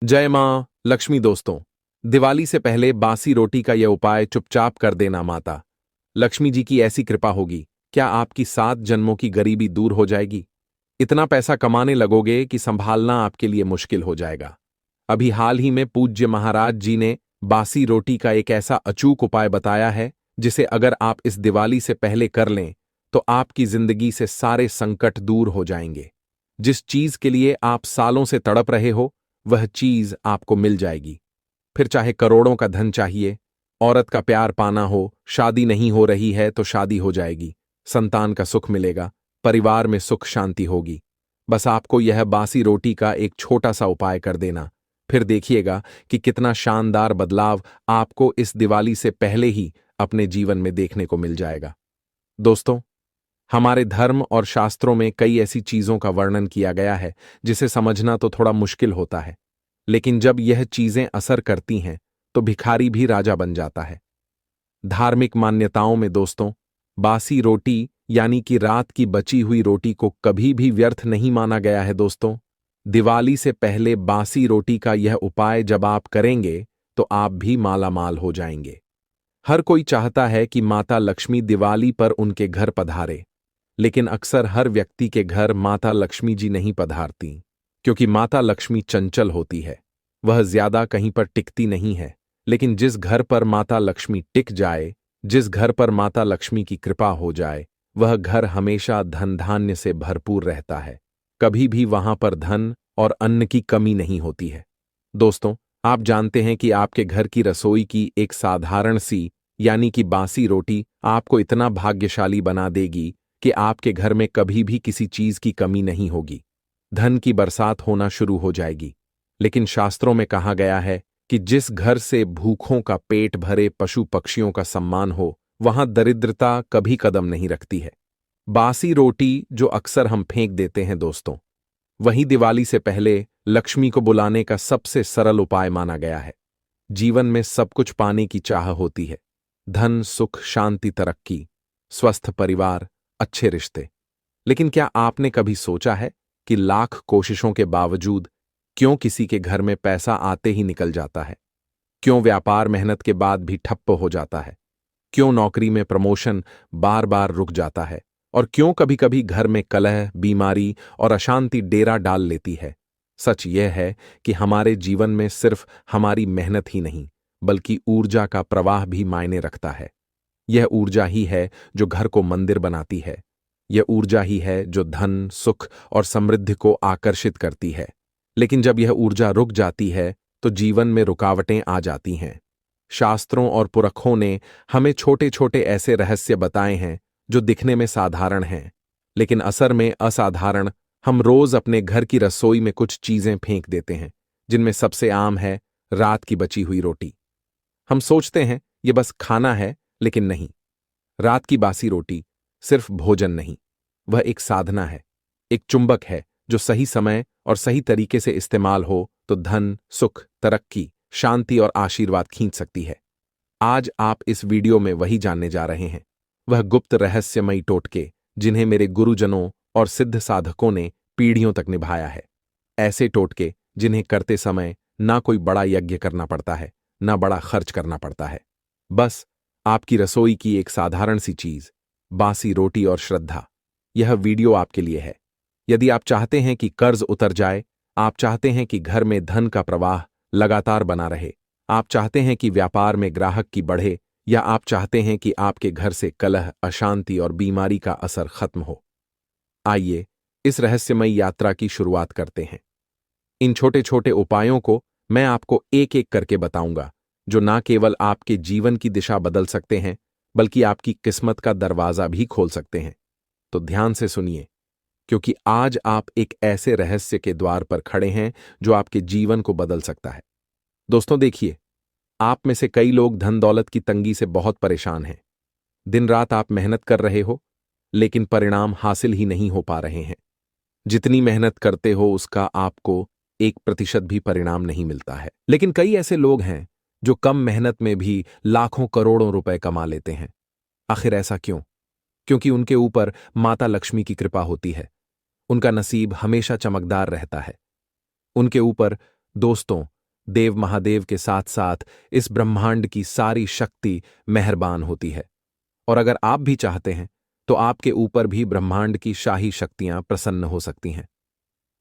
जय मां लक्ष्मी। दोस्तों, दिवाली से पहले बासी रोटी का यह उपाय चुपचाप कर देना। माता लक्ष्मी जी की ऐसी कृपा होगी, क्या आपकी 7 जन्मों की गरीबी दूर हो जाएगी। इतना पैसा कमाने लगोगे कि संभालना आपके लिए मुश्किल हो जाएगा। अभी हाल ही में पूज्य महाराज जी ने बासी रोटी का एक ऐसा अचूक उपाय बताया है, जिसे अगर आप इस दिवाली से पहले कर लें तो आपकी जिंदगी से सारे संकट दूर हो जाएंगे। जिस चीज के लिए आप सालों से तड़प रहे हो, वह चीज आपको मिल जाएगी। फिर चाहे करोड़ों का धन चाहिए, औरत का प्यार पाना हो, शादी नहीं हो रही है तो शादी हो जाएगी, संतान का सुख मिलेगा, परिवार में सुख शांति होगी। बस आपको यह बासी रोटी का एक छोटा सा उपाय कर देना। फिर देखिएगा कि कितना शानदार बदलाव आपको इस दिवाली से पहले ही अपने जीवन में देखने को मिल जाएगा। दोस्तों, हमारे धर्म और शास्त्रों में कई ऐसी चीजों का वर्णन किया गया है जिसे समझना तो थोड़ा मुश्किल होता है, लेकिन जब यह चीजें असर करती हैं तो भिखारी भी राजा बन जाता है। धार्मिक मान्यताओं में दोस्तों, बासी रोटी यानी कि रात की बची हुई रोटी को कभी भी व्यर्थ नहीं माना गया है। दोस्तों, दिवाली से पहले बासी रोटी का यह उपाय जब आप करेंगे तो आप भी मालामाल हो जाएंगे। हर कोई चाहता है कि माता लक्ष्मी दिवाली पर उनके घर पधारे, लेकिन अक्सर हर व्यक्ति के घर माता लक्ष्मी जी नहीं पधारती, क्योंकि माता लक्ष्मी चंचल होती है। वह ज्यादा कहीं पर टिकती नहीं है। लेकिन जिस घर पर माता लक्ष्मी टिक जाए, जिस घर पर माता लक्ष्मी की कृपा हो जाए, वह घर हमेशा धन धान्य से भरपूर रहता है। कभी भी वहां पर धन और अन्न की कमी नहीं होती है। दोस्तों, आप जानते हैं कि आपके घर की रसोई की एक साधारण सी यानी कि बासी रोटी आपको इतना भाग्यशाली बना देगी कि आपके घर में कभी भी किसी चीज की कमी नहीं होगी। धन की बरसात होना शुरू हो जाएगी। लेकिन शास्त्रों में कहा गया है कि जिस घर से भूखों का पेट भरे पशु पक्षियों का सम्मान हो, वहां दरिद्रता कभी कदम नहीं रखती है। बासी रोटी जो अक्सर हम फेंक देते हैं दोस्तों, वही दिवाली से पहले लक्ष्मी को बुलाने का सबसे सरल उपाय माना गया है। जीवन में सब कुछ पाने की चाह होती है, धन सुख शांति तरक्की, स्वस्थ परिवार, अच्छे रिश्ते। लेकिन क्या आपने कभी सोचा है कि लाख कोशिशों के बावजूद क्यों किसी के घर में पैसा आते ही निकल जाता है? क्यों व्यापार मेहनत के बाद भी ठप्प हो जाता है? क्यों नौकरी में प्रमोशन बार बार रुक जाता है? और क्यों कभी कभी घर में कलह, बीमारी और अशांति डेरा डाल लेती है? सच यह है कि हमारे जीवन में सिर्फ हमारी मेहनत ही नहीं, बल्कि ऊर्जा का प्रवाह भी मायने रखता है। यह ऊर्जा ही है जो घर को मंदिर बनाती है। यह ऊर्जा ही है जो धन, सुख और समृद्धि को आकर्षित करती है। लेकिन जब यह ऊर्जा रुक जाती है तो जीवन में रुकावटें आ जाती हैं। शास्त्रों और पुरखों ने हमें छोटे छोटे ऐसे रहस्य बताए हैं जो दिखने में साधारण हैं, लेकिन असर में असाधारण। हम रोज अपने घर की रसोई में कुछ चीजें फेंक देते हैं, जिनमें सबसे आम है रात की बची हुई रोटी। हम सोचते हैं ये बस खाना है, लेकिन नहीं। रात की बासी रोटी सिर्फ भोजन नहीं, वह एक साधना है, एक चुंबक है जो सही समय और सही तरीके से इस्तेमाल हो तो धन, सुख, तरक्की, शांति और आशीर्वाद खींच सकती है। आज आप इस वीडियो में वही जानने जा रहे हैं, वह गुप्त रहस्यमयी टोटके जिन्हें मेरे गुरुजनों और सिद्ध साधकों ने पीढ़ियों तक निभाया है। ऐसे टोटके जिन्हें करते समय ना कोई बड़ा यज्ञ करना पड़ता है, ना बड़ा खर्च करना पड़ता है। बस आपकी रसोई की एक साधारण सी चीज, बासी रोटी और श्रद्धा। यह वीडियो आपके लिए है। यदि आप चाहते हैं कि कर्ज उतर जाए, आप चाहते हैं कि घर में धन का प्रवाह लगातार बना रहे, आप चाहते हैं कि व्यापार में ग्राहक की बढ़े, या आप चाहते हैं कि आपके घर से कलह, अशांति और बीमारी का असर खत्म हो, आइए इस रहस्यमयी यात्रा की शुरुआत करते हैं। इन छोटे छोटे उपायों को मैं आपको एक एक करके बताऊंगा, जो ना केवल आपके जीवन की दिशा बदल सकते हैं, बल्कि आपकी किस्मत का दरवाजा भी खोल सकते हैं। तो ध्यान से सुनिए, क्योंकि आज आप एक ऐसे रहस्य के द्वार पर खड़े हैं जो आपके जीवन को बदल सकता है। दोस्तों देखिए, आप में से कई लोग धन दौलत की तंगी से बहुत परेशान हैं। दिन रात आप मेहनत कर रहे हो, लेकिन परिणाम हासिल ही नहीं हो पा रहे हैं। जितनी मेहनत करते हो उसका आपको 1% भी परिणाम नहीं मिलता है। लेकिन कई ऐसे लोग हैं जो कम मेहनत में भी लाखों करोड़ों रुपए कमा लेते हैं। आखिर ऐसा क्यों? क्योंकि उनके ऊपर माता लक्ष्मी की कृपा होती है। उनका नसीब हमेशा चमकदार रहता है। उनके ऊपर दोस्तों, देव महादेव के साथ साथ इस ब्रह्मांड की सारी शक्ति मेहरबान होती है। और अगर आप भी चाहते हैं तो आपके ऊपर भी ब्रह्मांड की शाही शक्तियां प्रसन्न हो सकती हैं।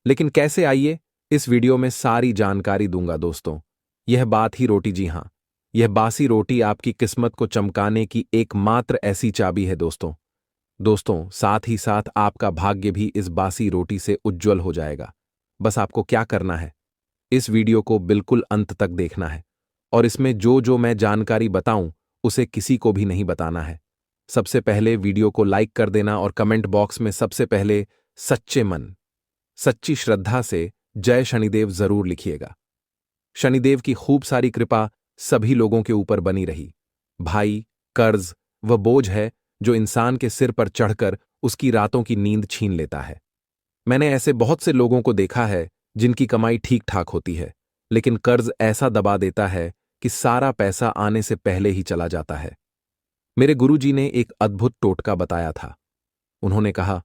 लेकिन कैसे, आइए इस वीडियो में सारी जानकारी दूंगा दोस्तों। यह बात ही रोटी, जी हां, यह बासी रोटी आपकी किस्मत को चमकाने की एकमात्र ऐसी चाबी है दोस्तों। दोस्तों, साथ ही साथ आपका भाग्य भी इस बासी रोटी से उज्जवल हो जाएगा। बस आपको क्या करना है, इस वीडियो को बिल्कुल अंत तक देखना है और इसमें जो जो मैं जानकारी बताऊं उसे किसी को भी नहीं बताना है। सबसे पहले वीडियो को लाइक कर देना और कमेंट बॉक्स में सबसे पहले सच्चे मन, सच्ची श्रद्धा से जय शनिदेव जरूर लिखिएगा। शनिदेव की खूब सारी कृपा सभी लोगों के ऊपर बनी रही। भाई, कर्ज वह बोझ है जो इंसान के सिर पर चढ़कर उसकी रातों की नींद छीन लेता है। मैंने ऐसे बहुत से लोगों को देखा है जिनकी कमाई ठीक ठाक होती है, लेकिन कर्ज ऐसा दबा देता है कि सारा पैसा आने से पहले ही चला जाता है। मेरे गुरुजी ने एक अद्भुत टोटका बताया था। उन्होंने कहा,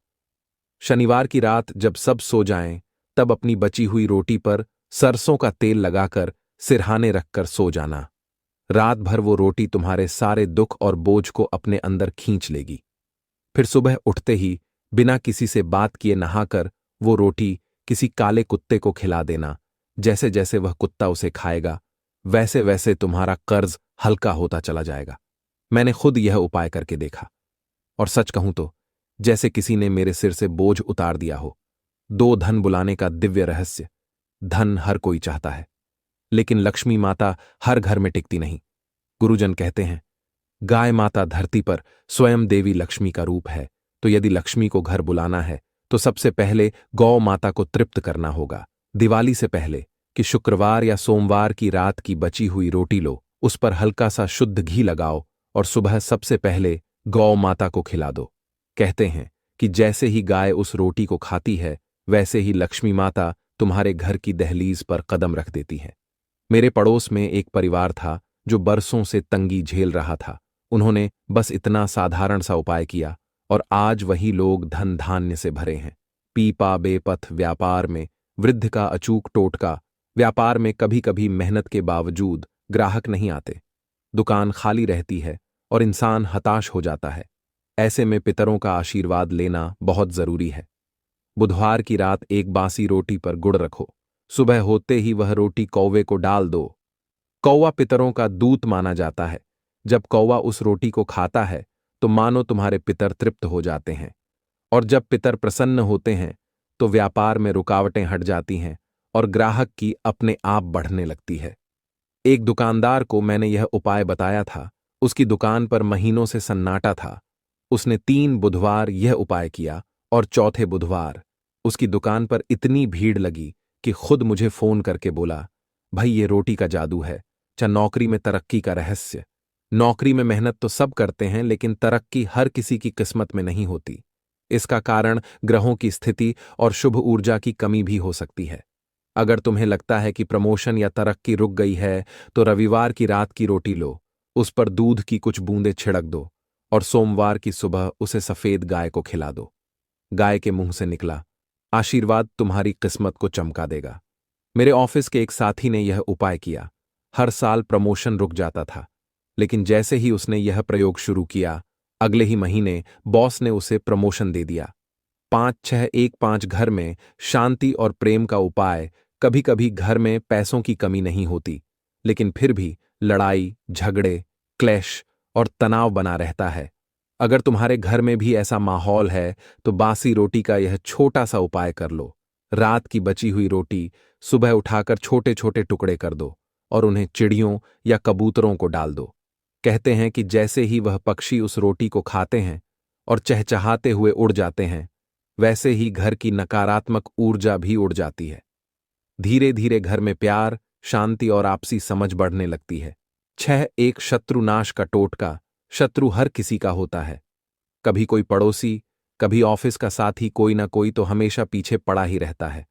शनिवार की रात जब सब सो जाएं, तब अपनी बची हुई रोटी पर सरसों का तेल लगाकर सिरहाने रखकर सो जाना। रात भर वो रोटी तुम्हारे सारे दुख और बोझ को अपने अंदर खींच लेगी। फिर सुबह उठते ही बिना किसी से बात किए नहाकर वो रोटी किसी काले कुत्ते को खिला देना। जैसे जैसे वह कुत्ता उसे खाएगा, वैसे वैसे तुम्हारा कर्ज हल्का होता चला जाएगा। मैंने खुद यह उपाय करके देखा और सच कहूं तो जैसे किसी ने मेरे सिर से बोझ उतार दिया हो। दो धन बुलाने का दिव्य रहस्य। धन हर कोई चाहता है, लेकिन लक्ष्मी माता हर घर में टिकती नहीं। गुरुजन कहते हैं, गाय माता धरती पर स्वयं देवी लक्ष्मी का रूप है, तो यदि लक्ष्मी को घर बुलाना है तो सबसे पहले गौ माता को तृप्त करना होगा। दिवाली से पहले कि शुक्रवार या सोमवार की रात की बची हुई रोटी लो, उस पर हल्का सा शुद्ध घी लगाओ और सुबह सबसे पहले गौ माता को खिला दो। कहते हैं कि जैसे ही गाय उस रोटी को खाती है, वैसे ही लक्ष्मी माता तुम्हारे घर की दहलीज पर कदम रख देती है। मेरे पड़ोस में एक परिवार था जो बरसों से तंगी झेल रहा था। उन्होंने बस इतना साधारण सा उपाय किया और आज वही लोग धन धान्य से भरे हैं। पीपा बेपथ व्यापार में वृद्ध का अचूक टोटका। व्यापार में कभी कभी मेहनत के बावजूद ग्राहक नहीं आते, दुकान खाली रहती है और इंसान हताश हो जाता है। ऐसे में पितरों का आशीर्वाद लेना बहुत जरूरी है। बुधवार की रात एक बासी रोटी पर गुड़ रखो। सुबह होते ही वह रोटी कौवे को डाल दो। कौवा पितरों का दूत माना जाता है। जब कौवा उस रोटी को खाता है तो मानो तुम्हारे पितर तृप्त हो जाते हैं, और जब पितर प्रसन्न होते हैं तो व्यापार में रुकावटें हट जाती हैं और ग्राहक की अपने आप बढ़ने लगती है। एक दुकानदार को मैंने यह उपाय बताया था। उसकी दुकान पर महीनों से सन्नाटा था। उसने 3 बुधवार यह उपाय किया और चौथे बुधवार उसकी दुकान पर इतनी भीड़ लगी कि खुद मुझे फोन करके बोला, भाई ये रोटी का जादू है, नौकरी में तरक्की का रहस्य। नौकरी में मेहनत तो सब करते हैं, लेकिन तरक्की हर किसी की किस्मत में नहीं होती। इसका कारण ग्रहों की स्थिति और शुभ ऊर्जा की कमी भी हो सकती है। अगर तुम्हें लगता है कि प्रमोशन या तरक्की रुक गई है तो रविवार की रात की रोटी लो, उस पर दूध की कुछ बूंदें छिड़क दो और सोमवार की सुबह उसे सफेद गाय को खिला दो। गाय के मुंह से निकला आशीर्वाद तुम्हारी किस्मत को चमका देगा। मेरे ऑफिस के एक साथी ने यह उपाय किया। हर साल प्रमोशन रुक जाता था, लेकिन जैसे ही उसने यह प्रयोग शुरू किया, अगले ही महीने बॉस ने उसे प्रमोशन दे दिया। 5-6-1-5 घर में शांति और प्रेम का उपाय। कभी कभी घर में पैसों की कमी नहीं होती, लेकिन फिर भी लड़ाई, झगड़े, क्लैश और तनाव बना रहता है। अगर तुम्हारे घर में भी ऐसा माहौल है तो बासी रोटी का यह छोटा सा उपाय कर लो। रात की बची हुई रोटी सुबह उठाकर छोटे छोटे टुकड़े कर दो और उन्हें चिड़ियों या कबूतरों को डाल दो। कहते हैं कि जैसे ही वह पक्षी उस रोटी को खाते हैं और चहचहाते हुए उड़ जाते हैं, वैसे ही घर की नकारात्मक ऊर्जा भी उड़ जाती है। धीरे धीरे घर में प्यार, शांति और आपसी समझ बढ़ने लगती है। 6 एक शत्रुनाश का टोटका। शत्रु हर किसी का होता है। कभी कोई पड़ोसी, कभी ऑफिस का साथी, कोई ना कोई तो हमेशा पीछे पड़ा ही रहता है।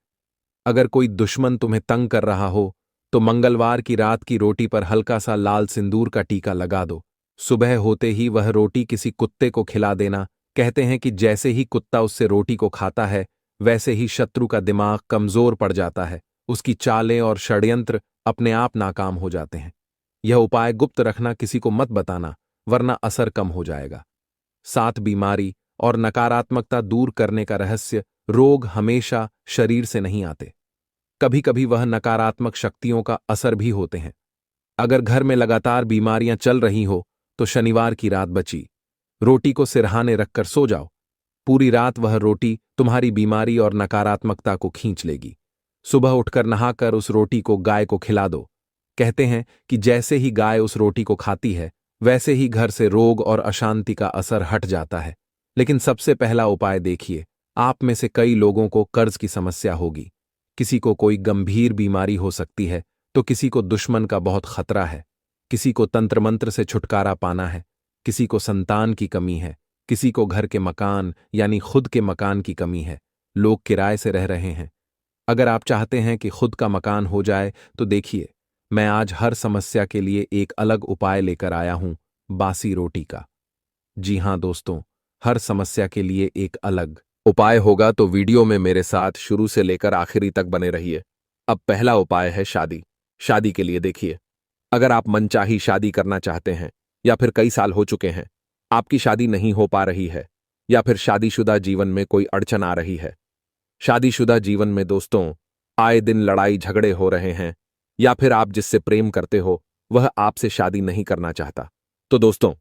अगर कोई दुश्मन तुम्हें तंग कर रहा हो तो मंगलवार की रात की रोटी पर हल्का सा लाल सिंदूर का टीका लगा दो। सुबह होते ही वह रोटी किसी कुत्ते को खिला देना। कहते हैं कि जैसे ही कुत्ता उससे रोटी को खाता है, वैसे ही शत्रु का दिमाग कमजोर पड़ जाता है, उसकी चालें और षड्यंत्र अपने आप नाकाम हो जाते हैं। यह उपाय गुप्त रखना, किसी को मत बताना, वरना असर कम हो जाएगा। 7 बीमारी और नकारात्मकता दूर करने का रहस्य: रोग हमेशा शरीर से नहीं आते, कभी कभी वह नकारात्मक शक्तियों का असर भी होते हैं। अगर घर में लगातार बीमारियां चल रही हो तो शनिवार की रात बची रोटी को सिरहाने रखकर सो जाओ। पूरी रात वह रोटी तुम्हारी बीमारी और नकारात्मकता को खींच लेगी। सुबह उठकर नहाकर उस रोटी को गाय को खिला दो। कहते हैं कि जैसे ही गाय उस रोटी को खाती है, वैसे ही घर से रोग और अशांति का असर हट जाता है। लेकिन सबसे पहला उपाय देखिए, आप में से कई लोगों को कर्ज की समस्या होगी। किसी को कोई गंभीर बीमारी हो सकती है, तो किसी को दुश्मन का बहुत खतरा है, किसी को तंत्र मंत्र से छुटकारा पाना है, किसी को संतान की कमी है, किसी को घर के मकान यानी खुद के मकान की कमी है, लोग किराए से रह रहे हैं। अगर आप चाहते हैं कि खुद का मकान हो जाए तो देखिए, मैं आज हर समस्या के लिए एक अलग उपाय लेकर आया हूं, बासी रोटी का। जी हां दोस्तों, हर समस्या के लिए एक अलग उपाय होगा, तो वीडियो में मेरे साथ शुरू से लेकर आखिरी तक बने रहिए। अब पहला उपाय है शादी। शादी के लिए देखिए, अगर आप मनचाही शादी करना चाहते हैं या फिर कई साल हो चुके हैं, आपकी शादी नहीं हो पा रही है, या फिर शादीशुदा जीवन में कोई अड़चन आ रही है, शादीशुदा जीवन में दोस्तों आए दिन लड़ाई झगड़े हो रहे हैं, या फिर आप जिससे प्रेम करते हो वह आपसे शादी नहीं करना चाहता, तो दोस्तों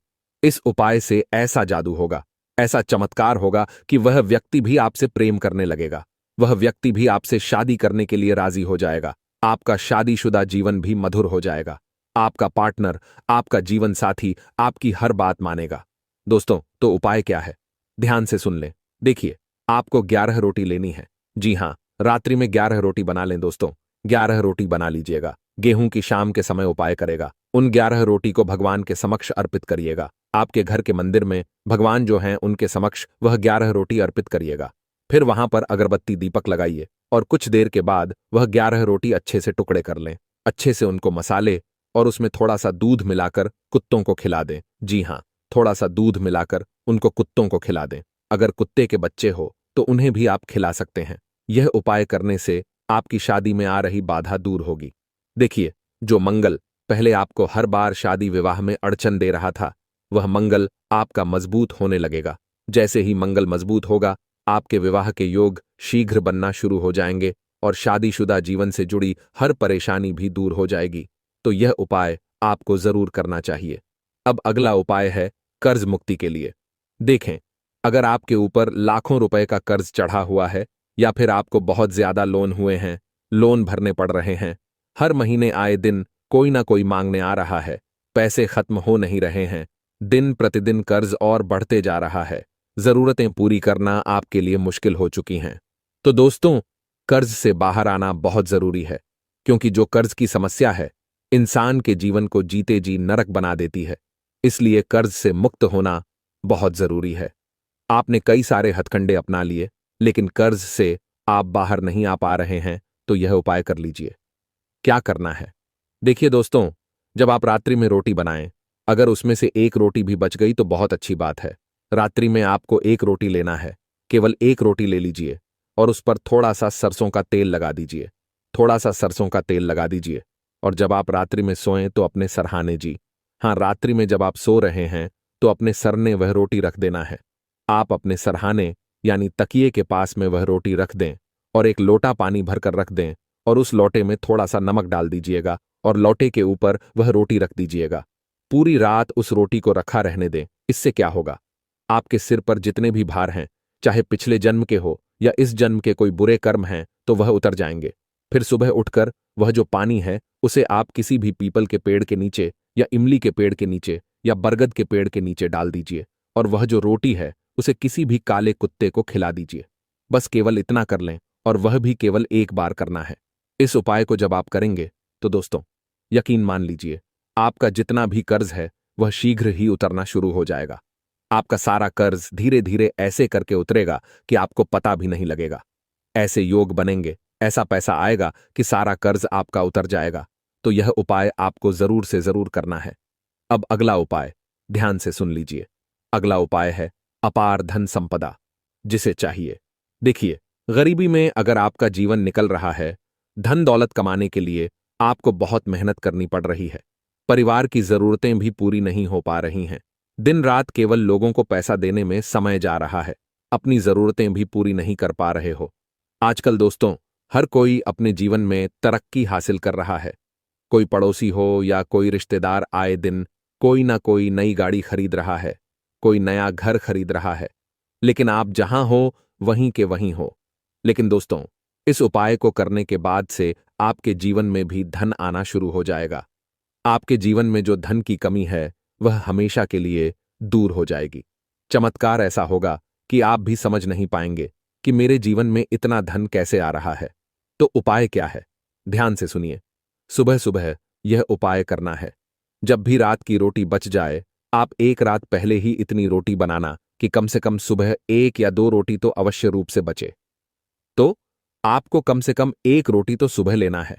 इस उपाय से ऐसा जादू होगा, ऐसा चमत्कार होगा कि वह व्यक्ति भी आपसे प्रेम करने लगेगा, वह व्यक्ति भी आपसे शादी करने के लिए राजी हो जाएगा। आपका शादीशुदा जीवन भी मधुर हो जाएगा। आपका पार्टनर, आपका जीवन साथी आपकी हर बात मानेगा। दोस्तों, तो उपाय क्या है? ध्यान से सुन लें। देखिए, आपको 11 रोटी लेनी है। जी हां, रात्रि में 11 रोटी बना लें दोस्तों। 11 रोटी बना लीजिएगा। गेहूं की शाम के समय उपाय करेगा। उन 11 रोटी को भगवान के समक्ष अर्पित करिएगा। आपके घर के मंदिर में भगवान जो हैं उनके समक्ष वह 11 रोटी अर्पित करिएगा। फिर वहां पर अगरबत्ती दीपक लगाइए और कुछ देर के बाद वह 11 रोटी अच्छे से टुकड़े कर लें। अच्छे से उनको मसाले और उसमें थोड़ा सा दूध मिलाकर कुत्तों को खिला दें। जी हां, थोड़ा सा दूध मिलाकर उनको कुत्तों को खिला दें। अगर कुत्ते के बच्चे हो तो उन्हें भी आप खिला सकते हैं। यह उपाय करने से आपकी शादी में आ रही बाधा दूर होगी। देखिए, जो मंगल पहले आपको हर बार शादी विवाह में अड़चन दे रहा था, वह मंगल आपका मजबूत होने लगेगा। जैसे ही मंगल मजबूत होगा, आपके विवाह के योग शीघ्र बनना शुरू हो जाएंगे और शादीशुदा जीवन से जुड़ी हर परेशानी भी दूर हो जाएगी। तो यह उपाय आपको जरूर करना चाहिए। अब अगला उपाय है कर्ज मुक्ति के लिए। देखें, अगर आपके ऊपर लाखों रुपए का कर्ज चढ़ा हुआ है, या फिर आपको बहुत ज्यादा लोन हुए हैं, लोन भरने पड़ रहे हैं, हर महीने आए दिन कोई ना कोई मांगने आ रहा है, पैसे खत्म हो नहीं रहे हैं, दिन प्रतिदिन कर्ज और बढ़ते जा रहा है, जरूरतें पूरी करना आपके लिए मुश्किल हो चुकी हैं, तो दोस्तों कर्ज से बाहर आना बहुत जरूरी है। क्योंकि जो कर्ज की समस्या है, इंसान के जीवन को जीते जी नरक बना देती है। इसलिए कर्ज से मुक्त होना बहुत जरूरी है। आपने कई सारे हथकंडे अपना लिए, लेकिन कर्ज से आप बाहर नहीं आ पा रहे हैं, तो यह उपाय कर लीजिए। क्या करना है? देखिए दोस्तों, जब आप रात्रि में रोटी बनाएं, अगर उसमें से एक रोटी भी बच गई तो बहुत अच्छी बात है। रात्रि में आपको एक रोटी लेना है, केवल एक रोटी ले लीजिए और उस पर थोड़ा सा सरसों का तेल लगा दीजिए। थोड़ा सा सरसों का तेल लगा दीजिए और जब आप रात्रि में सोएं तो अपने सरहाने जी, हाँ, रात्रि में जब आप सो रहे हैं तो अपने सरने वह रोटी रख देना है। आप अपने सरहाने यानी तकिए के पास में वह रोटी रख दें और एक लोटा पानी भरकर रख दें और उस लोटे में थोड़ा सा नमक डाल दीजिएगा और लोटे के ऊपर वह रोटी रख दीजिएगा। पूरी रात उस रोटी को रखा रहने दें। इससे क्या होगा? आपके सिर पर जितने भी भार हैं, चाहे पिछले जन्म के हो या इस जन्म के कोई बुरे कर्म हैं, तो वह उतर जाएंगे। फिर सुबह उठकर वह जो पानी है उसे आप किसी भी पीपल के पेड़ के नीचे या इमली के पेड़ के नीचे या बरगद के पेड़ के नीचे डाल दीजिए और वह जो रोटी है उसे किसी भी काले कुत्ते को खिला दीजिए। बस केवल इतना कर लें और वह भी केवल एक बार करना है। इस उपाय को जब आप करेंगे तो दोस्तों यकीन मान लीजिए, आपका जितना भी कर्ज है वह शीघ्र ही उतरना शुरू हो जाएगा। आपका सारा कर्ज धीरे धीरे ऐसे करके उतरेगा कि आपको पता भी नहीं लगेगा। ऐसे योग बनेंगे, ऐसा पैसा आएगा कि सारा कर्ज आपका उतर जाएगा। तो यह उपाय आपको जरूर से जरूर करना है। अब अगला उपाय ध्यान से सुन लीजिए। अगला उपाय है अपार धन संपदा, जिसे चाहिए। देखिए, गरीबी में अगर आपका जीवन निकल रहा है, धन दौलत कमाने के लिए आपको बहुत मेहनत करनी पड़ रही है। परिवार की जरूरतें भी पूरी नहीं हो पा रही हैं। दिन रात केवल लोगों को पैसा देने में समय जा रहा है, अपनी जरूरतें भी पूरी नहीं कर पा रहे हो। आजकल दोस्तों, हर कोई अपने जीवन में तरक्की हासिल कर रहा है। कोई पड़ोसी हो या कोई रिश्तेदार आए दिन कोई ना कोई नई गाड़ी खरीद रहा है, कोई नया घर खरीद रहा है, लेकिन आप जहां हो वहीं के वहीं हो। लेकिन दोस्तों, इस उपाय को करने के बाद से आपके जीवन में भी धन आना शुरू हो जाएगा। आपके जीवन में जो धन की कमी है वह हमेशा के लिए दूर हो जाएगी। चमत्कार ऐसा होगा कि आप भी समझ नहीं पाएंगे कि मेरे जीवन में इतना धन कैसे आ रहा है। तो उपाय क्या है? ध्यान से सुनिए। सुबह सुबह यह उपाय करना है। जब भी रात की रोटी बच जाए, आप एक रात पहले ही इतनी रोटी बनाना कि कम से कम सुबह 1 या 2 रोटी तो अवश्य रूप से बचे। तो आपको कम से कम 1 रोटी तो सुबह लेना है।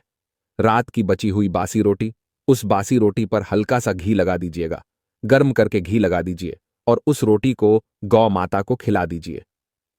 रात की बची हुई बासी रोटी, उस बासी रोटी पर हल्का सा घी लगा दीजिएगा। गर्म करके घी लगा दीजिए और उस रोटी को गौ माता को खिला दीजिए।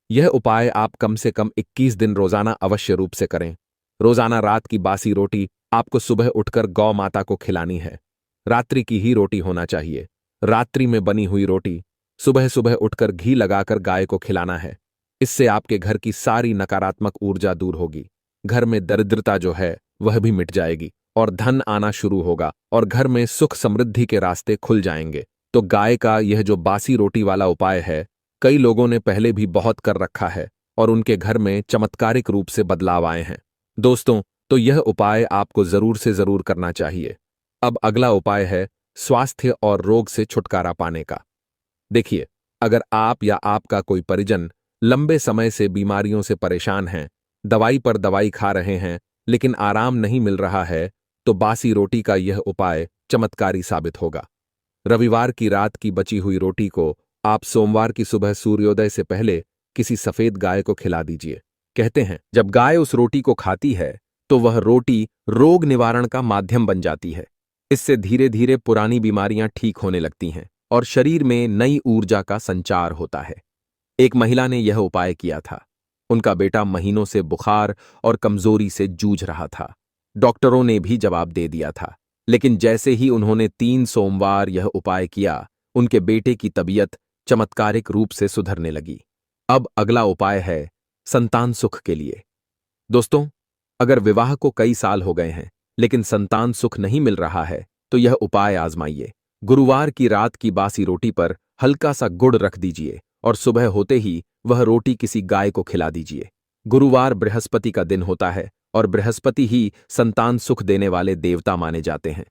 यह उपाय आप कम से कम 21 दिन रोजाना अवश्य रूप से करें। रोजाना रात की बासी रोटी आपको सुबह उठकर गौ माता को खिलानी है। रात्रि की ही रोटी होना चाहिए। रात्रि में बनी हुई रोटी सुबह सुबह उठकर घी लगाकर गाय को खिलाना है। इससे आपके घर की सारी नकारात्मक ऊर्जा दूर होगी। घर में दरिद्रता जो है वह भी मिट जाएगी और धन आना शुरू होगा और घर में सुख समृद्धि के रास्ते खुल जाएंगे। तो गाय का यह जो बासी रोटी वाला उपाय है, कई लोगों ने पहले भी बहुत कर रखा है और उनके घर में चमत्कारिक रूप से बदलाव आए हैं। दोस्तों, तो यह उपाय आपको जरूर से जरूर करना चाहिए। अब अगला उपाय है स्वास्थ्य और रोग से छुटकारा पाने का। देखिए, अगर आप या आपका कोई परिजन लंबे समय से बीमारियों से परेशान हैं, दवाई पर दवाई खा रहे हैं लेकिन आराम नहीं मिल रहा है, तो बासी रोटी का यह उपाय चमत्कारी साबित होगा। रविवार की रात की बची हुई रोटी को आप सोमवार की सुबह सूर्योदय से पहले किसी सफेद गाय को खिला दीजिए। कहते हैं, जब गाय उस रोटी को खाती है तो वह रोटी रोग निवारण का माध्यम बन जाती है। इससे धीरे धीरे पुरानी बीमारियां ठीक होने लगती हैं और शरीर में नई ऊर्जा का संचार होता है। एक महिला ने यह उपाय किया था। उनका बेटा महीनों से बुखार और कमजोरी से जूझ रहा था। डॉक्टरों ने भी जवाब दे दिया था, लेकिन जैसे ही उन्होंने 3 सोमवार यह उपाय किया, उनके बेटे की तबीयत चमत्कारिक रूप से सुधरने लगी। अब अगला उपाय है संतान सुख के लिए। दोस्तों, अगर विवाह को कई साल हो गए हैं लेकिन संतान सुख नहीं मिल रहा है, तो यह उपाय आजमाइए। गुरुवार की रात की बासी रोटी पर हल्का सा गुड़ रख दीजिए और सुबह होते ही वह रोटी किसी गाय को खिला दीजिए। गुरुवार बृहस्पति का दिन होता है और बृहस्पति ही संतान सुख देने वाले देवता माने जाते हैं।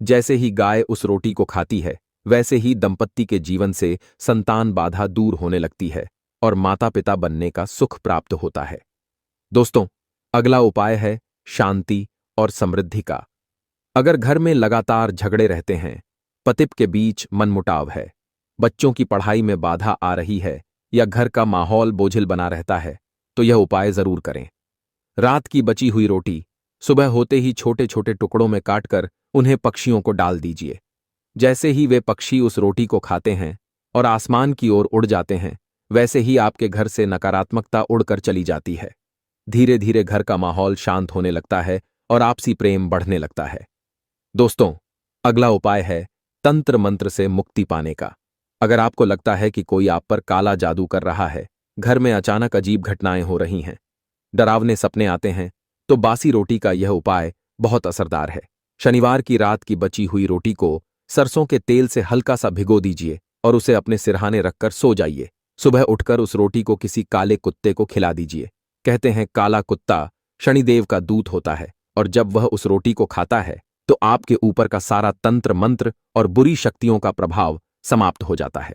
जैसे ही गाय उस रोटी को खाती है, वैसे ही दंपत्ति के जीवन से संतान बाधा दूर होने लगती है और माता पिता बनने का सुख प्राप्त होता है। दोस्तों, अगला उपाय है शांति और समृद्धि का। अगर घर में लगातार झगड़े रहते हैं, पति के बीच मनमुटाव है, बच्चों की पढ़ाई में बाधा आ रही है या घर का माहौल बोझिल बना रहता है, तो यह उपाय जरूर करें। रात की बची हुई रोटी सुबह होते ही छोटे छोटे टुकड़ों में काटकर उन्हें पक्षियों को डाल दीजिए। जैसे ही वे पक्षी उस रोटी को खाते हैं और आसमान की ओर उड़ जाते हैं, वैसे ही आपके घर से नकारात्मकता उड़कर चली जाती है। धीरे धीरे घर का माहौल शांत होने लगता है और आपसी प्रेम बढ़ने लगता है। दोस्तों, अगला उपाय है तंत्र मंत्र से मुक्ति पाने का। अगर आपको लगता है कि कोई आप पर काला जादू कर रहा है, घर में अचानक अजीब घटनाएं हो रही हैं, डरावने सपने आते हैं, तो बासी रोटी का यह उपाय बहुत असरदार है। शनिवार की रात की बची हुई रोटी को सरसों के तेल से हल्का सा भिगो दीजिए और उसे अपने सिरहाने रखकर सो जाइए। सुबह उठकर उस रोटी को किसी काले कुत्ते को खिला दीजिए। कहते हैं, काला कुत्ता शनिदेव का दूत होता है और जब वह उस रोटी को खाता है तो आपके ऊपर का सारा तंत्र मंत्र और बुरी शक्तियों का प्रभाव समाप्त हो जाता है।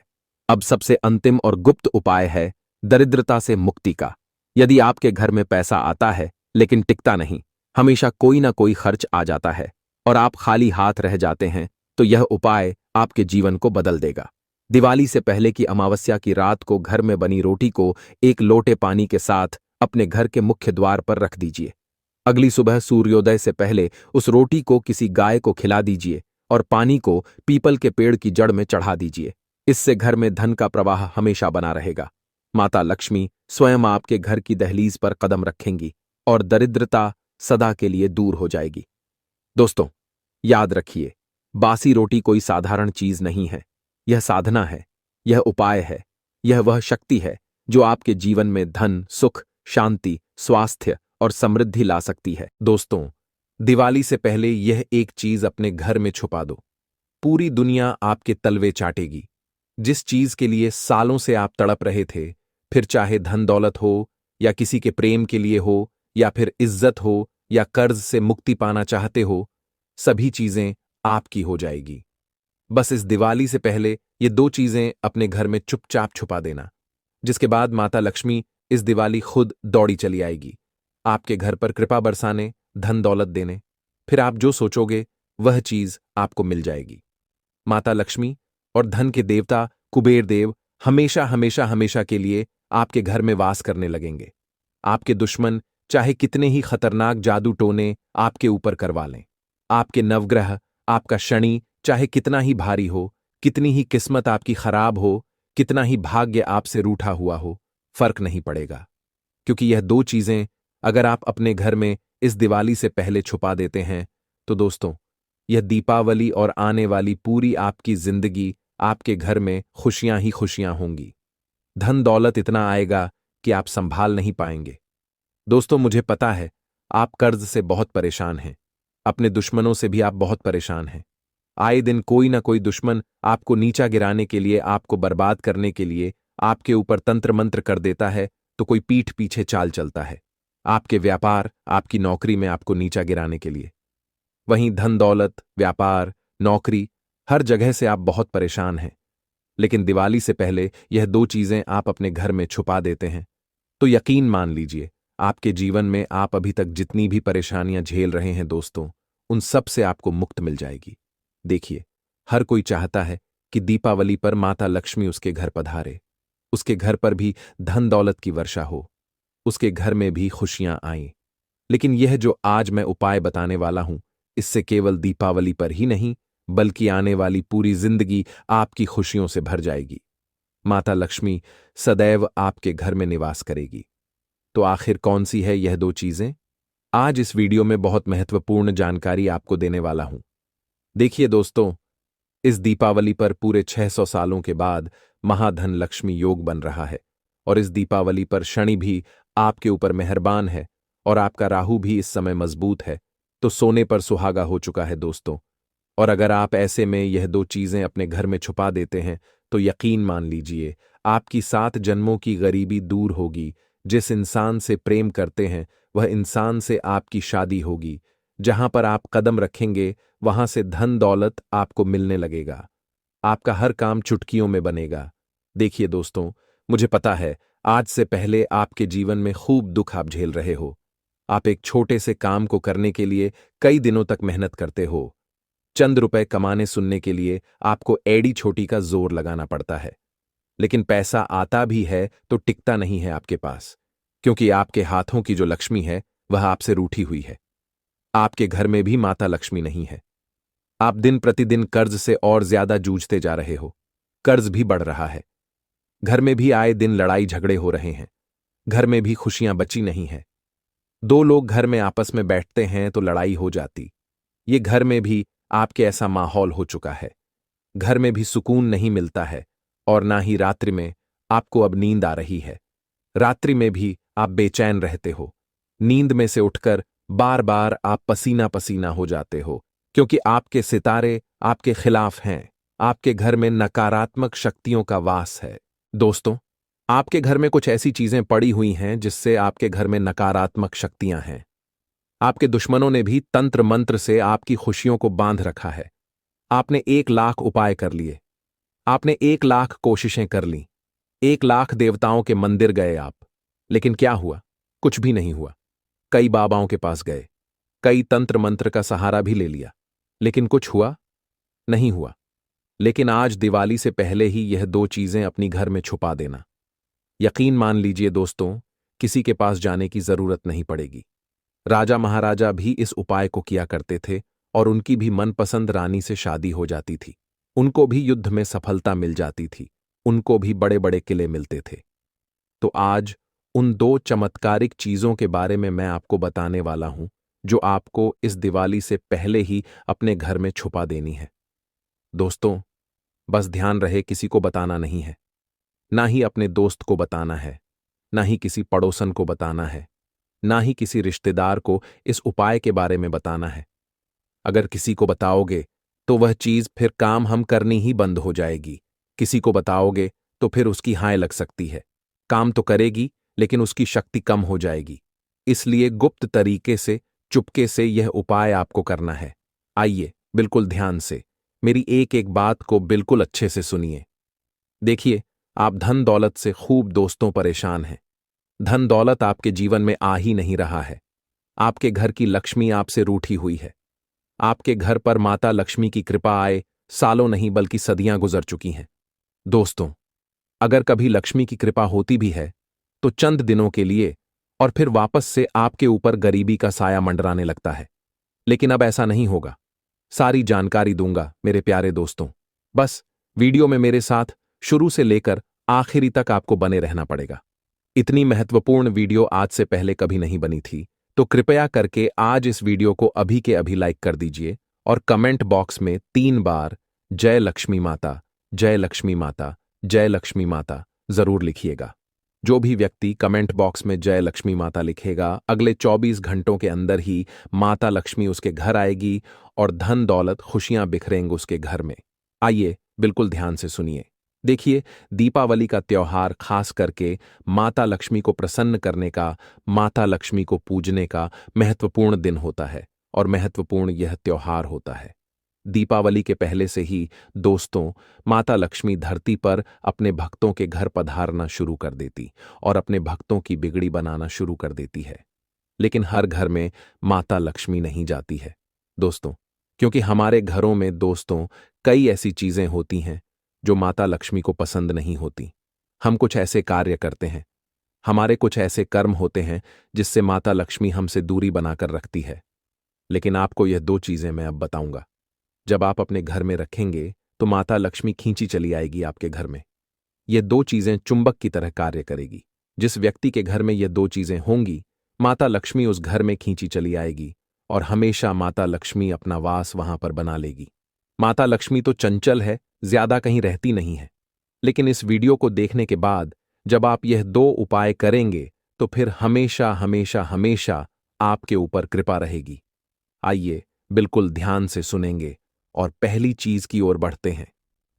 अब सबसे अंतिम और गुप्त उपाय है दरिद्रता से मुक्ति का। यदि आपके घर में पैसा आता है लेकिन टिकता नहीं, हमेशा कोई ना कोई खर्च आ जाता है और आप खाली हाथ रह जाते हैं, तो यह उपाय आपके जीवन को बदल देगा। दिवाली से पहले की अमावस्या की रात को घर में बनी रोटी को एक लोटे पानी के साथ अपने घर के मुख्य द्वार पर रख दीजिए। अगली सुबह सूर्योदय से पहले उस रोटी को किसी गाय को खिला दीजिए और पानी को पीपल के पेड़ की जड़ में चढ़ा दीजिए। इससे घर में धन का प्रवाह हमेशा बना रहेगा। माता लक्ष्मी स्वयं आपके घर की दहलीज पर कदम रखेंगी और दरिद्रता, सदा के लिए दूर हो जाएगी। दोस्तों, याद रखिए, बासी रोटी कोई साधारण चीज नहीं है। यह साधना है, यह उपाय है, यह वह शक्ति है जो आपके जीवन में धन, सुख, शांति, स्वास्थ्य और समृद्धि ला सकती है। दोस्तों, दिवाली से पहले यह एक चीज अपने घर में छुपा दो। पूरी दुनिया आपके तलवे चाटेगी। जिस चीज के लिए सालों से आप तड़प रहे थे, फिर चाहे धन दौलत हो, या किसी के प्रेम के लिए हो, या फिर इज्जत हो, या कर्ज से मुक्ति पाना चाहते हो, सभी चीजें आपकी हो जाएगी। बस इस दिवाली से पहले ये दो चीजें अपने घर में चुपचाप छुपा देना, जिसके बाद माता लक्ष्मी इस दिवाली खुद दौड़ी चली आएगी आपके घर पर कृपा बरसाने, धन दौलत देने। फिर आप जो सोचोगे वह चीज आपको मिल जाएगी। माता लक्ष्मी और धन के देवता कुबेर देव हमेशा हमेशा हमेशा के लिए आपके घर में वास करने लगेंगे। आपके दुश्मन चाहे कितने ही खतरनाक जादू टोने आपके ऊपर करवा लें, आपके नवग्रह, आपका शनि चाहे कितना ही भारी हो, कितनी ही किस्मत आपकी खराब हो, कितना ही भाग्य आपसे रूठा हुआ हो, फर्क नहीं पड़ेगा। क्योंकि यह दो चीजें अगर आप अपने घर में इस दिवाली से पहले छुपा देते हैं, तो दोस्तों, यह दीपावली और आने वाली पूरी आपकी जिंदगी आपके घर में खुशियां ही खुशियां होंगी। धन दौलत इतना आएगा कि आप संभाल नहीं पाएंगे। दोस्तों, मुझे पता है आप कर्ज से बहुत परेशान हैं, अपने दुश्मनों से भी आप बहुत परेशान हैं। आए दिन कोई ना कोई दुश्मन आपको नीचा गिराने के लिए, आपको बर्बाद करने के लिए आपके ऊपर तंत्र मंत्र कर देता है, तो कोई पीठ पीछे चाल चलता है आपके व्यापार, आपकी नौकरी में आपको नीचा गिराने के लिए। वहीं धन दौलत, व्यापार, नौकरी, हर जगह से आप बहुत परेशान हैं। लेकिन दिवाली से पहले यह दो चीजें आप अपने घर में छुपा देते हैं, तो यकीन मान लीजिए, आपके जीवन में आप अभी तक जितनी भी परेशानियां झेल रहे हैं दोस्तों, उन सब से आपको मुक्त मिल जाएगी। देखिए, हर कोई चाहता है कि दीपावली पर माता लक्ष्मी उसके घर पधारे, उसके घर पर भी धन दौलत की वर्षा हो, उसके घर में भी खुशियां आएं। लेकिन यह जो आज मैं उपाय बताने वाला हूं, इससे केवल दीपावली पर ही नहीं, बल्कि आने वाली पूरी जिंदगी आपकी खुशियों से भर जाएगी। माता लक्ष्मी सदैव आपके घर में निवास करेगी। तो आखिर कौन सी है यह दो चीजें? आज इस वीडियो में बहुत महत्वपूर्ण जानकारी आपको देने वाला हूं। देखिए दोस्तों, इस दीपावली पर पूरे 600 सालों के बाद महाधन लक्ष्मी योग बन रहा है, और इस दीपावली पर शनि भी आपके ऊपर मेहरबान है, और आपका राहु भी इस समय मजबूत है, तो सोने पर सुहागा हो चुका है दोस्तों। और अगर आप ऐसे में यह दो चीजें अपने घर में छुपा देते हैं, तो यकीन मान लीजिए, आपकी 7 जन्मों की गरीबी दूर होगी। जिस इंसान से प्रेम करते हैं, वह इंसान से आपकी शादी होगी। जहां पर आप कदम रखेंगे, वहां से धन दौलत आपको मिलने लगेगा। आपका हर काम चुटकियों में बनेगा। देखिए दोस्तों, मुझे पता है आज से पहले आपके जीवन में खूब दुख आप झेल रहे हो। आप एक छोटे से काम को करने के लिए कई दिनों तक मेहनत करते हो। चंद रुपए कमाने सुनने के लिए आपको एड़ी छोटी का जोर लगाना पड़ता है। लेकिन पैसा आता भी है तो टिकता नहीं है आपके पास, क्योंकि आपके हाथों की जो लक्ष्मी है वह आपसे रूठी हुई है। आपके घर में भी माता लक्ष्मी नहीं है। आप दिन प्रतिदिन कर्ज से और ज्यादा जूझते जा रहे हो। कर्ज भी बढ़ रहा है। घर में भी आए दिन लड़ाई झगड़े हो रहे हैं। घर में भी खुशियां बची नहीं है। दो लोग घर में आपस में बैठते हैं तो लड़ाई हो जाती। ये घर में भी आपके ऐसा माहौल हो चुका है। घर में भी सुकून नहीं मिलता है, और ना ही रात्रि में आपको अब नींद आ रही है। रात्रि में भी आप बेचैन रहते हो। नींद में से उठकर बार बार आप पसीना पसीना हो जाते हो, क्योंकि आपके सितारे आपके खिलाफ हैं। आपके घर में नकारात्मक शक्तियों का वास है। दोस्तों, आपके घर में कुछ ऐसी चीजें पड़ी हुई हैं जिससे आपके घर में नकारात्मक शक्तियां हैं। आपके दुश्मनों ने भी तंत्र मंत्र से आपकी खुशियों को बांध रखा है। आपने 1 लाख उपाय कर लिए। आपने 1 लाख कोशिशें कर लीं। 1 लाख देवताओं के मंदिर गए आप। लेकिन क्या हुआ? कुछ भी नहीं हुआ। कई बाबाओं के पास गए, कई तंत्र मंत्र का सहारा भी ले लिया, लेकिन कुछ हुआ नहीं हुआ। लेकिन आज दिवाली से पहले ही यह दो चीजें अपनी घर में छुपा देना। यकीन मान लीजिए दोस्तों, किसी के पास जाने की जरूरत नहीं पड़ेगी। राजा महाराजा भी इस उपाय को किया करते थे, और उनकी भी मनपसंद रानी से शादी हो जाती थी। उनको भी युद्ध में सफलता मिल जाती थी। उनको भी बड़े बड़े किले मिलते थे। तो आज उन दो चमत्कारिक चीजों के बारे में मैं आपको बताने वाला हूं, जो आपको इस दिवाली से पहले ही अपने घर में छुपा देनी है। दोस्तों, बस ध्यान रहे, किसी को बताना नहीं है, ना ही अपने दोस्त को बताना है, ना ही किसी पड़ोसन को बताना है, ना ही किसी रिश्तेदार को इस उपाय के बारे में बताना है। अगर किसी को बताओगे तो वह चीज फिर काम हम करनी ही बंद हो जाएगी। किसी को बताओगे तो फिर उसकी हाय लग सकती है। काम तो करेगी लेकिन उसकी शक्ति कम हो जाएगी। इसलिए गुप्त तरीके से, चुपके से यह उपाय आपको करना है। आइए, बिल्कुल ध्यान से मेरी एक एक बात को बिल्कुल अच्छे से सुनिए। देखिए, आप धन दौलत से खूब दोस्तों परेशान हैं। धन दौलत आपके जीवन में आ ही नहीं रहा है। आपके घर की लक्ष्मी आपसे रूठी हुई है। आपके घर पर माता लक्ष्मी की कृपा आए सालों नहीं बल्कि सदियां गुजर चुकी हैं। दोस्तों, अगर कभी लक्ष्मी की कृपा होती भी है तो चंद दिनों के लिए, और फिर वापस से आपके ऊपर गरीबी का साया मंडराने लगता है। लेकिन अब ऐसा नहीं होगा। सारी जानकारी दूंगा मेरे प्यारे दोस्तों। बस वीडियो में मेरे साथ शुरू से लेकर आखिरी तक आपको बने रहना पड़ेगा। इतनी महत्वपूर्ण वीडियो आज से पहले कभी नहीं बनी थी, तो कृपया करके आज इस वीडियो को अभी के अभी लाइक कर दीजिए और कमेंट बॉक्स में 3 बार जय लक्ष्मी माता, जय लक्ष्मी माता, जय लक्ष्मी माता जरूर लिखिएगा। जो भी व्यक्ति कमेंट बॉक्स में जय लक्ष्मी माता लिखेगा, अगले 24 घंटों के अंदर ही माता लक्ष्मी उसके घर आएगी और धन दौलत खुशियां बिखरेंगे उसके घर में। आइए, बिल्कुल ध्यान से सुनिए। देखिए, दीपावली का त्योहार खास करके माता लक्ष्मी को प्रसन्न करने का, माता लक्ष्मी को पूजने का महत्वपूर्ण दिन होता है और महत्वपूर्ण यह त्योहार होता है। दीपावली के पहले से ही दोस्तों, माता लक्ष्मी धरती पर अपने भक्तों के घर पधारना शुरू कर देती और अपने भक्तों की बिगड़ी बनाना शुरू कर देती है। लेकिन हर घर में माता लक्ष्मी नहीं जाती है दोस्तों, क्योंकि हमारे घरों में दोस्तों कई ऐसी चीजें होती हैं जो माता लक्ष्मी को पसंद नहीं होती। हम कुछ ऐसे कार्य करते हैं, हमारे कुछ ऐसे कर्म होते हैं जिससे माता लक्ष्मी हमसे दूरी बनाकर रखती है। लेकिन आपको यह 2 चीजें मैं अब बताऊंगा। जब आप अपने घर में रखेंगे तो माता लक्ष्मी खींची चली आएगी आपके घर में। ये 2 चीजें चुंबक की तरह कार्य करेगी। जिस व्यक्ति के घर में ये 2 चीजें होंगी, माता लक्ष्मी उस घर में खींची चली आएगी और हमेशा माता लक्ष्मी अपना वास वहां पर बना लेगी। माता लक्ष्मी तो चंचल है, ज्यादा कहीं रहती नहीं है। लेकिन इस वीडियो को देखने के बाद जब आप यह 2 उपाय करेंगे तो फिर हमेशा हमेशा हमेशा आपके ऊपर कृपा रहेगी। आइए, बिल्कुल ध्यान से सुनेंगे और पहली चीज की ओर बढ़ते हैं।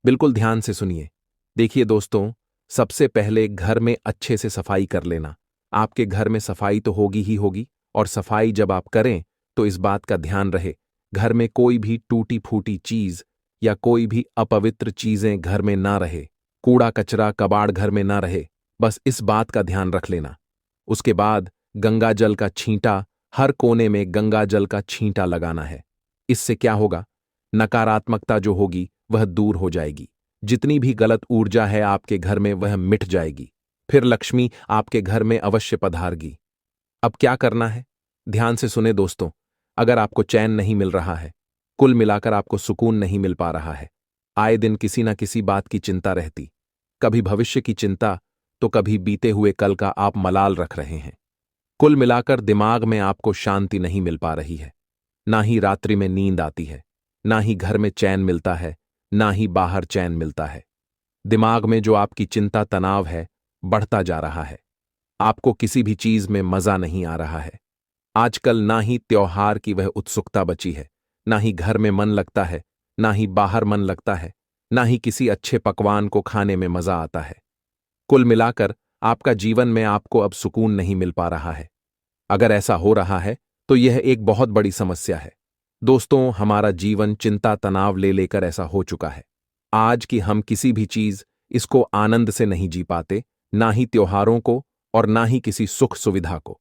बिल्कुल ध्यान से सुनिए। देखिए दोस्तों, सबसे पहले घर में अच्छे से सफाई कर लेना। आपके घर में सफाई तो होगी ही होगी, और सफाई जब आप करें तो इस बात का ध्यान रहे, घर में कोई भी टूटी फूटी चीज या कोई भी अपवित्र चीजें घर में ना रहे। कूड़ा कचरा कबाड़ घर में ना रहे, बस इस बात का ध्यान रख लेना। उसके बाद गंगा जल का छींटा, हर कोने में गंगा जल का छींटा लगाना है। इससे क्या होगा? नकारात्मकता जो होगी वह दूर हो जाएगी। जितनी भी गलत ऊर्जा है आपके घर में वह मिट जाएगी। फिर लक्ष्मी आपके घर में अवश्य पधारगी। अब क्या करना है? ध्यान से सुने दोस्तों। अगर आपको चैन नहीं मिल रहा है, कुल मिलाकर आपको सुकून नहीं मिल पा रहा है, आए दिन किसी ना किसी बात की चिंता रहती, कभी भविष्य की चिंता तो कभी बीते हुए कल का आप मलाल रख रहे हैं, कुल मिलाकर दिमाग में आपको शांति नहीं मिल पा रही है, ना ही रात्रि में नींद आती है, ना ही घर में चैन मिलता है, ना ही बाहर चैन मिलता है। दिमाग में जो आपकी चिंता तनाव है बढ़ता जा रहा है। आपको किसी भी चीज में मजा नहीं आ रहा है। आजकल ना ही त्योहार की वह उत्सुकता बची है, ना ही घर में मन लगता है, ना ही बाहर मन लगता है, ना ही किसी अच्छे पकवान को खाने में मजा आता है। कुल मिलाकर आपका जीवन में आपको अब सुकून नहीं मिल पा रहा है। अगर ऐसा हो रहा है तो यह एक बहुत बड़ी समस्या है। दोस्तों, हमारा जीवन चिंता तनाव ले लेकर ऐसा हो चुका है आज कि हम किसी भी चीज इसको आनंद से नहीं जी पाते, ना ही त्योहारों को और ना ही किसी सुख सुविधा को।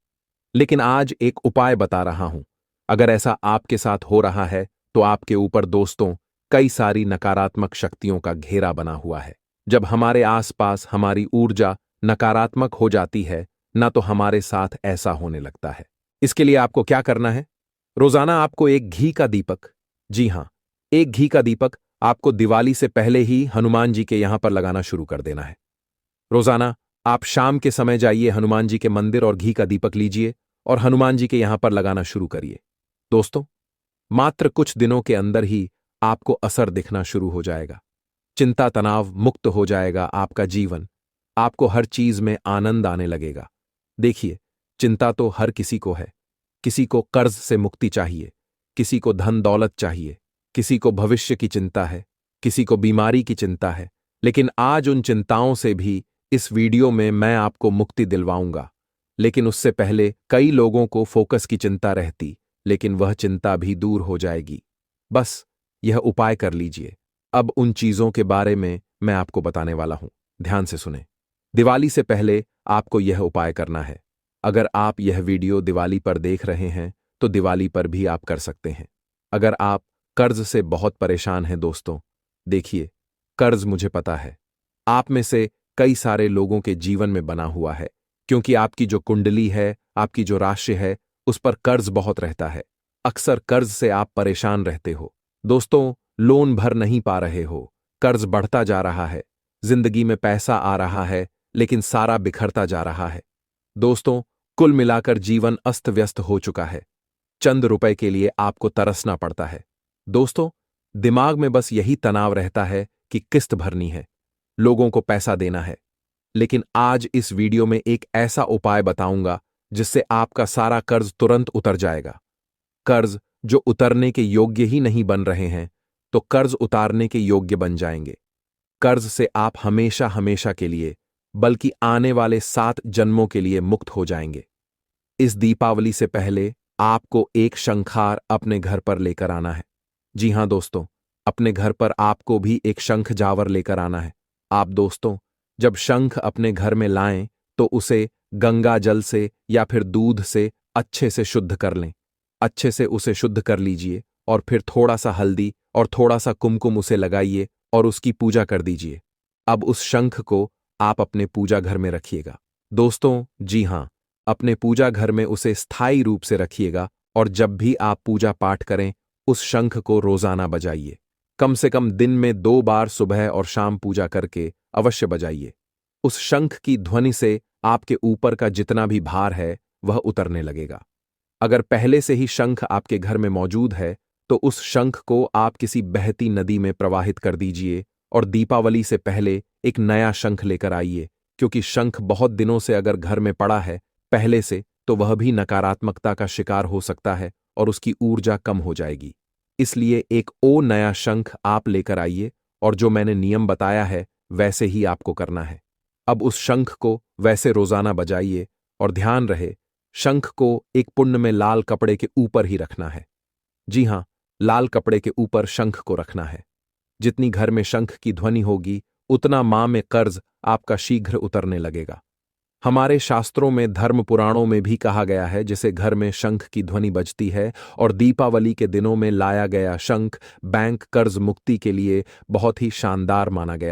लेकिन आज एक उपाय बता रहा हूं। अगर ऐसा आपके साथ हो रहा है तो आपके ऊपर दोस्तों कई सारी नकारात्मक शक्तियों का घेरा बना हुआ है। जब हमारे आसपास हमारी ऊर्जा नकारात्मक हो जाती है, ना तो हमारे साथ ऐसा होने लगता है। इसके लिए आपको क्या करना है? रोजाना आपको एक घी का दीपक, जी हां, एक घी का दीपक आपको दिवाली से पहले ही हनुमान जी के यहां पर लगाना शुरू कर देना है। रोजाना आप शाम के समय जाइए हनुमान जी के मंदिर और घी का दीपक लीजिए और हनुमान जी के यहां पर लगाना शुरू करिए। दोस्तों, मात्र कुछ दिनों के अंदर ही आपको असर दिखना शुरू हो जाएगा। चिंता तनाव मुक्त हो जाएगा आपका जीवन। आपको हर चीज में आनंद आने लगेगा। देखिए, चिंता तो हर किसी को है। किसी को कर्ज से मुक्ति चाहिए, किसी को धन दौलत चाहिए, किसी को भविष्य की चिंता है, किसी को बीमारी की चिंता है। लेकिन आज उन चिंताओं से भी इस वीडियो में मैं आपको मुक्ति दिलवाऊंगा। लेकिन उससे पहले कई लोगों को फोकस की चिंता रहती, लेकिन वह चिंता भी दूर हो जाएगी। बस यह उपाय कर लीजिए। अब उन चीजों के बारे में मैं आपको बताने वाला हूं। ध्यान से सुने। दिवाली से पहले आपको यह उपाय करना है। अगर आप यह वीडियो दिवाली पर देख रहे हैं तो दिवाली पर भी आप कर सकते हैं। अगर आप कर्ज से बहुत परेशान हैं दोस्तों, देखिए, कर्ज मुझे पता है आप में से कई सारे लोगों के जीवन में बना हुआ है, क्योंकि आपकी जो कुंडली है, आपकी जो राशि है, उस पर कर्ज बहुत रहता है। अक्सर कर्ज से आप परेशान रहते हो दोस्तों, लोन भर नहीं पा रहे हो, कर्ज बढ़ता जा रहा है, जिंदगी में पैसा आ रहा है लेकिन सारा बिखरता जा रहा है। दोस्तों, कुल मिलाकर जीवन अस्त व्यस्त हो चुका है। चंद रुपए के लिए आपको तरसना पड़ता है। दोस्तों, दिमाग में बस यही तनाव रहता है कि किस्त भरनी है, लोगों को पैसा देना है। लेकिन आज इस वीडियो में एक ऐसा उपाय बताऊंगा जिससे आपका सारा कर्ज तुरंत उतर जाएगा। कर्ज जो उतरने के योग्य ही नहीं बन रहे हैं, तो कर्ज उतारने के योग्य बन जाएंगे। कर्ज से आप हमेशा हमेशा के लिए, बल्कि आने वाले 7 जन्मों के लिए मुक्त हो जाएंगे। इस दीपावली से पहले आपको एक शंखार अपने घर पर लेकर आना है। जी हां दोस्तों, अपने घर पर आपको भी एक शंख जावर लेकर आना है। आप दोस्तों, जब शंख अपने घर में लाएं तो उसे गंगा जल से या फिर दूध से अच्छे से शुद्ध कर लें। अच्छे से उसे शुद्ध कर लीजिए और फिर थोड़ा सा हल्दी और थोड़ा सा कुमकुम उसे लगाइए और उसकी पूजा कर दीजिए। अब उस शंख को आप अपने पूजा घर में रखिएगा। दोस्तों, जी हां, अपने पूजा घर में उसे स्थायी रूप से रखिएगा और जब भी आप पूजा पाठ करें, उस शंख को रोजाना बजाइए। कम से कम दिन में 2 बार सुबह और शाम पूजा करके अवश्य बजाइए। उस शंख की ध्वनि से आपके ऊपर का जितना भी भार है वह उतरने लगेगा। अगर पहले से ही शंख आपके घर में मौजूद है तो उस शंख को आप किसी बहती नदी में प्रवाहित कर दीजिए और दीपावली से पहले एक नया शंख लेकर आइए, क्योंकि शंख बहुत दिनों से अगर घर में पड़ा है पहले से, तो वह भी नकारात्मकता का शिकार हो सकता है और उसकी ऊर्जा कम हो जाएगी। इसलिए एक नया शंख आप लेकर आइए और जो मैंने नियम बताया है वैसे ही आपको करना है। अब उस शंख को वैसे रोजाना बजाइए और ध्यान रहे, शंख को एक पुण्य में लाल कपड़े के ऊपर ही रखना है। जी हां, लाल कपड़े के ऊपर शंख को रखना है। जितनी घर में शंख की ध्वनि होगी, उतना मां में कर्ज आपका शीघ्र उतरने लगेगा। हमारे शास्त्रों में, धर्म पुराणों में भी कहा गया है, जिसे घर में शंख की ध्वनि बजती है और दीपावली के दिनों में लाया गया शंख बैंक कर्ज मुक्ति के लिए बहुत ही शानदार माना गया।